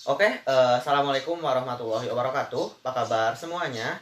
Assalamualaikum warahmatullahi wabarakatuh. Apa kabar semuanya?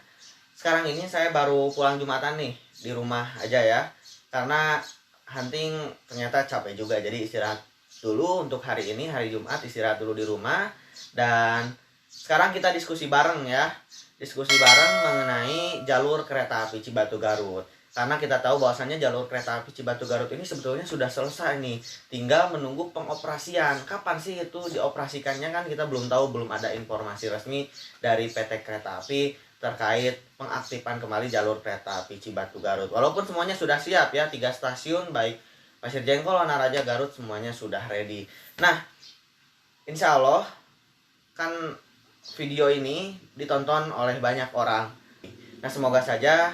Sekarang ini saya baru pulang Jumatan nih, di rumah aja ya. Karena hunting ternyata capek juga, jadi istirahat dulu untuk hari ini, hari Jumat, istirahat dulu di rumah. Dan sekarang kita diskusi bareng ya. Diskusi bareng mengenai jalur kereta api Cibatu Garut. Karena kita tahu bahwasannya jalur kereta api Cibatu Garut ini sebetulnya sudah selesai nih. Tinggal menunggu pengoperasian. Kapan sih itu dioperasikannya, kan kita belum tahu, belum ada informasi resmi dari PT Kereta Api terkait pengaktifan kembali jalur kereta api Cibatu Garut. Walaupun semuanya sudah siap ya, 3 stasiun baik Pasir Jengkol, Wanaraja, Garut semuanya sudah ready. Nah, insya Allah kan video ini ditonton oleh banyak orang. Nah, semoga saja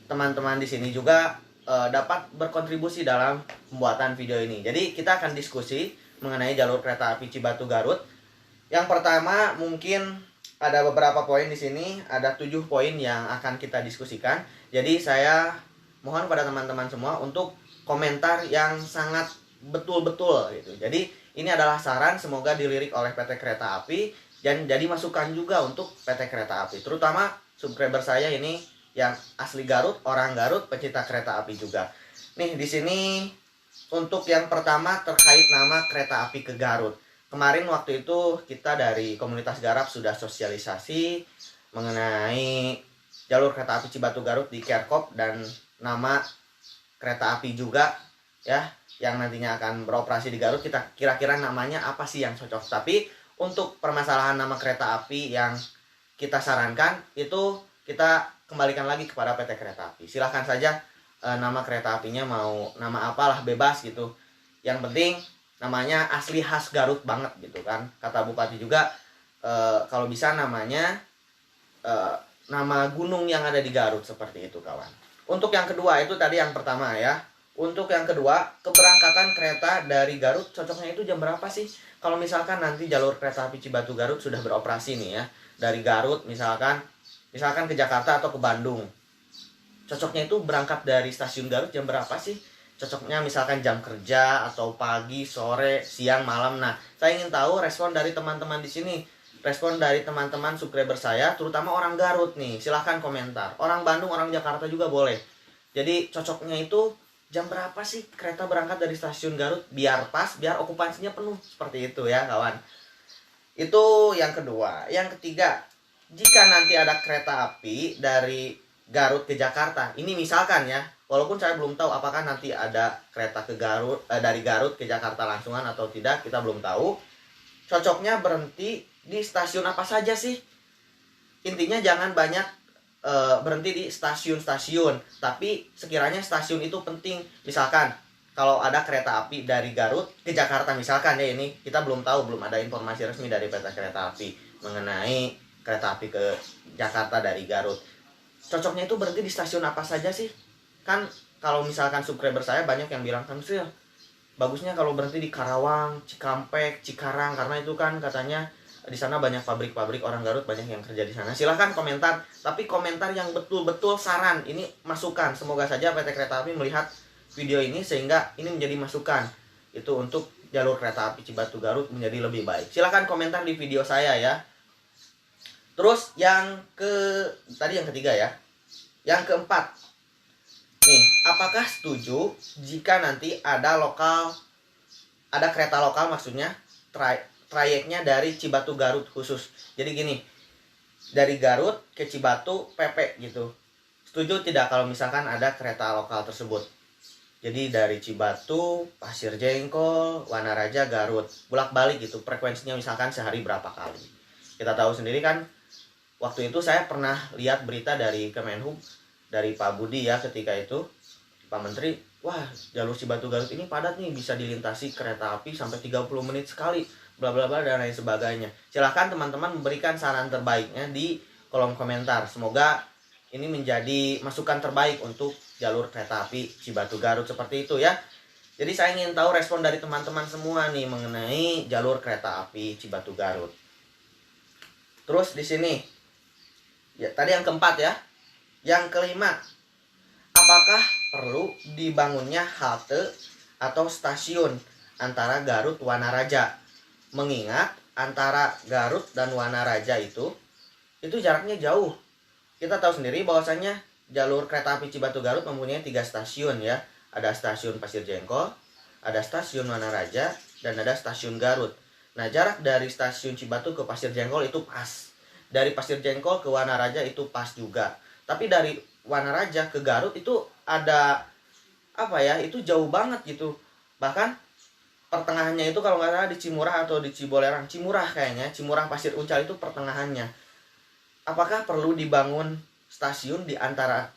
teman-teman di sini juga dapat berkontribusi dalam pembuatan video ini. Jadi kita akan diskusi mengenai jalur kereta api Cibatu Garut. Yang pertama, mungkin ada beberapa poin di sini, ada 7 poin yang akan kita diskusikan. Jadi saya mohon pada teman-teman semua untuk komentar yang sangat betul-betul gitu. Jadi ini adalah saran, semoga dilirik oleh PT Kereta Api dan jadi masukan juga untuk PT Kereta Api. Terutama subscriber saya ini yang asli Garut, orang Garut, pecinta kereta api juga. Nih di sini untuk yang pertama terkait nama kereta api ke Garut. Kemarin waktu itu kita dari komunitas Garap sudah sosialisasi mengenai jalur kereta api Cibatu Garut di Kerkop dan nama kereta api juga ya yang nantinya akan beroperasi di Garut. Kita kira-kira namanya apa sih yang cocok. Tapi untuk permasalahan nama kereta api yang kita sarankan itu kita kembalikan lagi kepada PT Kereta Api. Silahkan saja nama kereta apinya mau nama apalah, bebas gitu. Yang penting namanya asli khas Garut banget gitu kan. Kata Bupati juga kalau bisa namanya nama gunung yang ada di Garut, seperti itu kawan. Untuk yang kedua itu tadi yang pertama ya. Untuk yang kedua, keberangkatan kereta dari Garut cocoknya itu jam berapa sih? Kalau misalkan nanti jalur kereta api Cibatu Garut sudah beroperasi nih ya. Dari Garut misalkan ke Jakarta atau ke Bandung. Cocoknya itu berangkat dari stasiun Garut jam berapa sih? Cocoknya misalkan jam kerja atau pagi, sore, siang, malam. Nah, saya ingin tahu respon dari teman-teman di sini. Respon dari teman-teman subscriber saya, terutama orang Garut nih. Silahkan komentar. Orang Bandung, orang Jakarta juga boleh. Jadi cocoknya itu jam berapa sih kereta berangkat dari stasiun Garut biar pas, biar okupansinya penuh. Seperti itu ya kawan. Itu yang kedua. Yang ketiga, jika nanti ada kereta api dari Garut ke Jakarta, ini misalkan ya, walaupun saya belum tahu apakah nanti ada kereta ke Garut dari Garut ke Jakarta langsungan atau tidak, kita belum tahu. Cocoknya berhenti di stasiun apa saja sih? Intinya jangan banyak berhenti di stasiun-stasiun, tapi sekiranya stasiun itu penting. Misalkan kalau ada kereta api dari Garut ke Jakarta misalkan ya, ini kita belum tahu, belum ada informasi resmi dari PT Kereta Api mengenai kereta api ke Jakarta dari Garut. Cocoknya itu berhenti di stasiun apa saja sih? Kan kalau misalkan subscriber saya banyak yang bilang, kan sih bagusnya kalau berhenti di Karawang, Cikampek, Cikarang, karena itu kan katanya di sana banyak pabrik-pabrik, orang Garut banyak yang kerja di sana. Silahkan komentar, tapi komentar yang betul-betul saran, ini masukan. Semoga saja PT Kereta Api melihat video ini sehingga ini menjadi masukan. Itu untuk jalur kereta api Cibatu Garut menjadi lebih baik. Silahkan komentar di video saya ya. Terus tadi yang ketiga ya. Yang keempat. Nih, apakah setuju jika nanti ada kereta lokal maksudnya trayeknya dari Cibatu Garut khusus. Jadi gini, dari Garut ke Cibatu PP gitu. Setuju tidak kalau misalkan ada kereta lokal tersebut? Jadi dari Cibatu, Pasir Jengkol, Wanaraja, Garut, bolak-balik gitu. Frekuensinya misalkan sehari berapa kali. Kita tahu sendiri kan, waktu itu saya pernah lihat berita dari Kemenhub, dari Pak Budi ya ketika itu, Pak Menteri, wah jalur Cibatu Garut ini padat nih, bisa dilintasi kereta api sampai 30 menit sekali, bla bla bla dan lain sebagainya. Silahkan teman-teman memberikan saran terbaiknya di kolom komentar. Semoga ini menjadi masukan terbaik untuk jalur kereta api Cibatu Garut, seperti itu ya. Jadi saya ingin tahu respon dari teman-teman semua nih mengenai jalur kereta api Cibatu Garut. Terus di sini ya, tadi yang keempat ya. Yang kelima, apakah perlu dibangunnya halte atau stasiun antara Garut Wanaraja? Mengingat antara Garut dan Wanaraja itu jaraknya jauh. Kita tahu sendiri bahwasanya jalur kereta api Cibatu Garut mempunyai 3 stasiun ya. Ada stasiun Pasir Jengkol, ada stasiun Wanaraja, dan ada stasiun Garut. Nah, jarak dari stasiun Cibatu ke Pasir Jengkol itu pas. Dari Pasir Jengkol ke Wanaraja itu pas juga. Tapi dari Wanaraja ke Garut itu ada apa ya? Itu jauh banget gitu. Bahkan pertengahannya itu kalau nggak salah di Cimurah atau di Cibolerang. Cimurah kayaknya, Cimurah Pasir Uncal itu pertengahannya. Apakah perlu dibangun stasiun di antara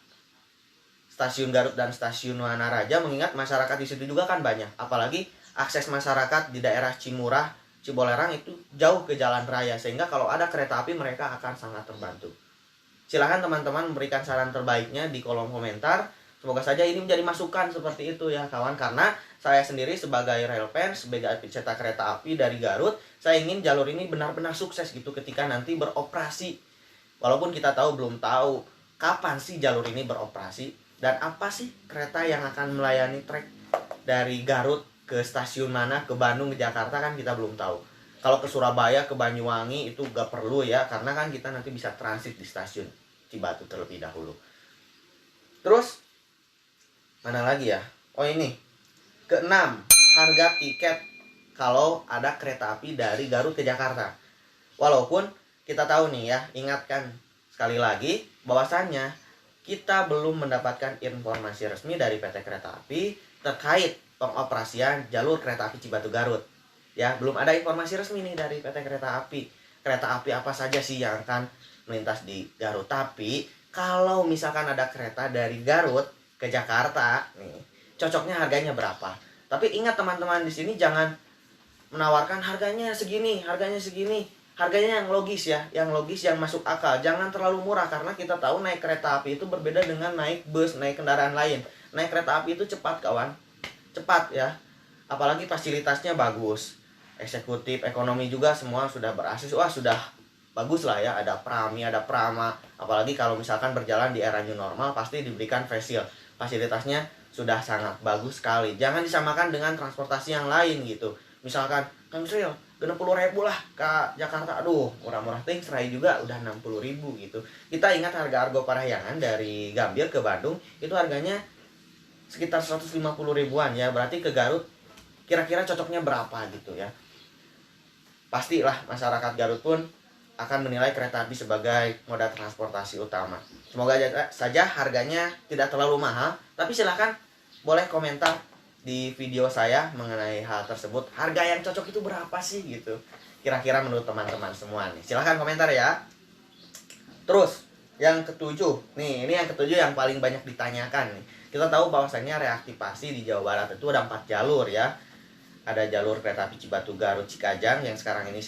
stasiun Garut dan stasiun Wanaraja, mengingat masyarakat di situ juga kan banyak. Apalagi akses masyarakat di daerah Cimurah, Cibolerang itu jauh ke jalan raya, sehingga kalau ada kereta api mereka akan sangat terbantu. Silahkan teman-teman memberikan saran terbaiknya di kolom komentar. Semoga saja ini menjadi masukan seperti itu ya kawan, karena saya sendiri sebagai railfans, sebagai pecinta kereta api dari Garut, saya ingin jalur ini benar-benar sukses gitu ketika nanti beroperasi. Walaupun kita belum tahu kapan sih jalur ini beroperasi dan apa sih kereta yang akan melayani trek dari Garut ke stasiun mana, ke Bandung, ke Jakarta kan kita belum tahu. Kalau ke Surabaya, ke Banyuwangi itu gak perlu ya, karena kan kita nanti bisa transit di stasiun Cibatu terlebih dahulu. Terus mana lagi ya? Oh ini, keenam, harga tiket kalau ada kereta api dari Garut ke Jakarta. Walaupun kita tahu nih ya, ingatkan sekali lagi bahwasannya kita belum mendapatkan informasi resmi dari PT Kereta Api terkait pengoperasian jalur kereta api Cibatu Garut. Ya, belum ada informasi resmi nih dari PT Kereta Api. Kereta api apa saja sih yang akan melintas di Garut? Tapi kalau misalkan ada kereta dari Garut ke Jakarta nih, cocoknya harganya berapa? Tapi ingat teman-teman, di sini jangan menawarkan harganya segini, harganya yang logis ya, yang masuk akal. Jangan terlalu murah, karena kita tahu naik kereta api itu berbeda dengan naik bus, naik kendaraan lain. Naik kereta api itu cepat kawan, cepat ya, apalagi fasilitasnya bagus, eksekutif, ekonomi juga semua sudah ber-AC. Wah, sudah bagus lah ya, ada Prami, ada Prama. Apalagi kalau misalkan berjalan di era new normal pasti diberikan facial, fasilitasnya sudah sangat bagus sekali. Jangan disamakan dengan transportasi yang lain gitu. Misalkan Kang Sril 60.000 lah ke Jakarta, aduh murah-murah ting, serai juga udah 60.000 gitu. Kita ingat harga Argo Parahyangan dari Gambir ke Bandung itu harganya sekitar 150 ribuan ya. Berarti ke Garut kira-kira cocoknya berapa gitu ya. Pastilah masyarakat Garut pun akan menilai kereta api sebagai moda transportasi utama. Semoga saja harganya tidak terlalu mahal, tapi silahkan boleh komentar di video saya mengenai hal tersebut. Harga yang cocok itu berapa sih gitu, kira-kira menurut teman-teman semua nih. Silahkan komentar ya. Terus yang ketujuh nih, ini yang ketujuh yang paling banyak ditanyakan nih. Kita tahu bahwasannya reaktivasi di Jawa Barat itu ada 4 jalur ya. Ada jalur kereta api Cibatu Garut Cikajang yang sekarang ini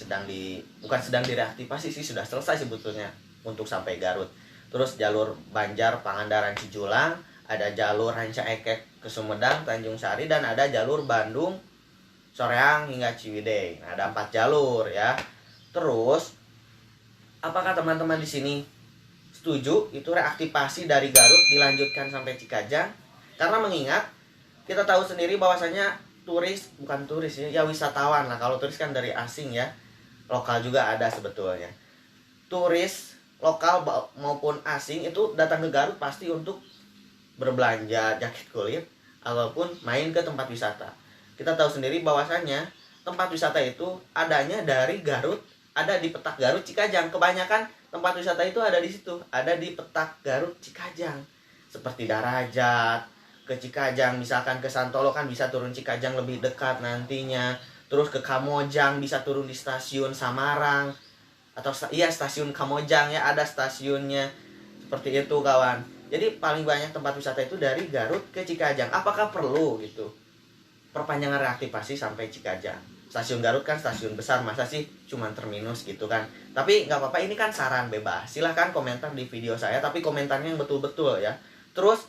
bukan sedang direaktivasi sih, sudah selesai sebetulnya untuk sampai Garut. Terus jalur Banjar Pangandaran Cijulang, ada jalur Ranca Ekek ke Sumedang Tanjung Sari, dan ada jalur Bandung Soreang hingga Ciwidey. Nah, ada 4 jalur ya. Terus apakah teman-teman di sini setuju itu reaktivasi dari Garut dilanjutkan sampai Cikajang? Karena mengingat kita tahu sendiri bahwasanya bukan turis ya, wisatawan lah. Kalau turis kan dari asing ya, lokal juga ada sebetulnya. Turis lokal maupun asing itu datang ke Garut pasti untuk berbelanja jaket kulit ataupun main ke tempat wisata. Kita tahu sendiri bahwasanya tempat wisata itu adanya dari Garut, ada di Petak Garut Cikajang. Kebanyakan tempat wisata itu ada di situ, ada di Petak Garut Cikajang. Seperti Darajat ke Cikajang, misalkan ke Santolo kan bisa turun Cikajang lebih dekat nantinya. Terus ke Kamojang bisa turun di stasiun Samarang atau stasiun Kamojang ya, ada stasiunnya. Seperti itu kawan. Jadi paling banyak tempat wisata itu dari Garut ke Cikajang. Apakah perlu gitu perpanjangan reaktivasi sampai Cikajang? Stasiun Garut kan stasiun besar, masa sih cuman terminus gitu kan. Tapi nggak apa-apa, ini kan saran bebas. Silahkan komentar di video saya, tapi komentarnya yang betul-betul ya. Terus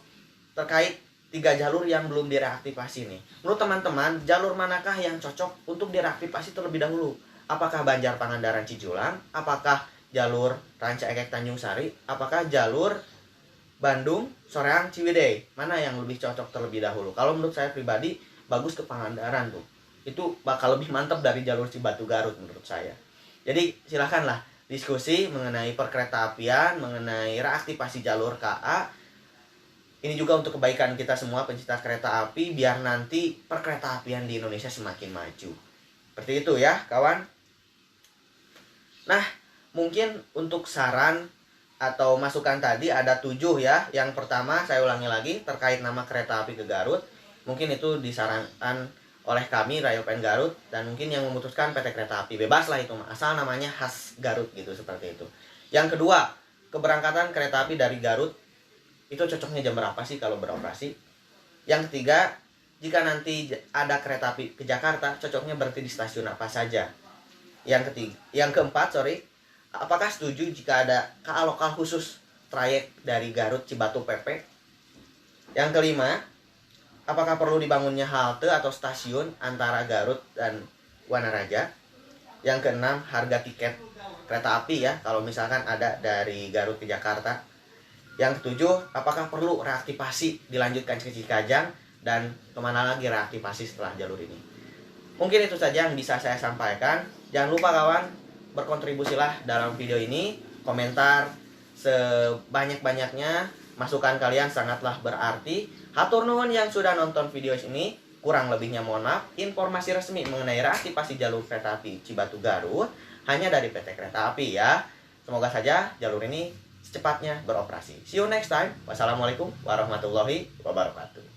terkait 3 jalur yang belum direaktivasi nih, menurut teman-teman jalur manakah yang cocok untuk direaktivasi terlebih dahulu? Apakah Banjar Pangandaran Cijulang? Apakah jalur Ranca Ekek Tanjung Sari? Apakah jalur Bandung Soreang Ciwidey? Mana yang lebih cocok terlebih dahulu? Kalau menurut saya pribadi bagus ke Pangandaran tuh. Itu bakal lebih mantap dari jalur Cibatu Garut menurut saya. Jadi silakanlah diskusi mengenai perkeretaapian, mengenai reaktivasi jalur KA. Ini juga untuk kebaikan kita semua pencinta kereta api, biar nanti perkeretaapian di Indonesia semakin maju. Seperti itu ya kawan. Nah, mungkin untuk saran atau masukan tadi ada 7 ya. Yang pertama saya ulangi lagi terkait nama kereta api ke Garut. Mungkin itu disarankan oleh kami Rayo Pen Garut, dan mungkin yang memutuskan PT Kereta Api bebas lah itu, asal namanya khas Garut gitu, seperti itu. Yang kedua, keberangkatan kereta api dari Garut itu cocoknya jam berapa sih kalau beroperasi? Yang ketiga, jika nanti ada kereta api ke Jakarta, cocoknya berhenti di stasiun apa saja? Yang keempat, apakah setuju jika ada KA lokal khusus trayek dari Garut Cibatu PP? Yang kelima, apakah perlu dibangunnya halte atau stasiun antara Garut dan Wanaraja? Yang keenam, harga tiket kereta api ya kalau misalkan ada dari Garut ke Jakarta. Yang ketujuh, apakah perlu reaktivasi dilanjutkan ke Cikajang, dan kemana lagi reaktivasi setelah jalur ini? Mungkin itu saja yang bisa saya sampaikan. Jangan lupa kawan, berkontribusilah dalam video ini, komentar sebanyak-banyaknya, masukan kalian sangatlah berarti. Hatur nuhun yang sudah nonton video ini, kurang lebihnya mohon maaf. Informasi resmi mengenai reaktivasi jalur kereta api Cibatu Garut hanya dari PT Kereta Api ya. Semoga saja jalur ini secepatnya beroperasi. See you next time. Wassalamualaikum warahmatullahi wabarakatuh.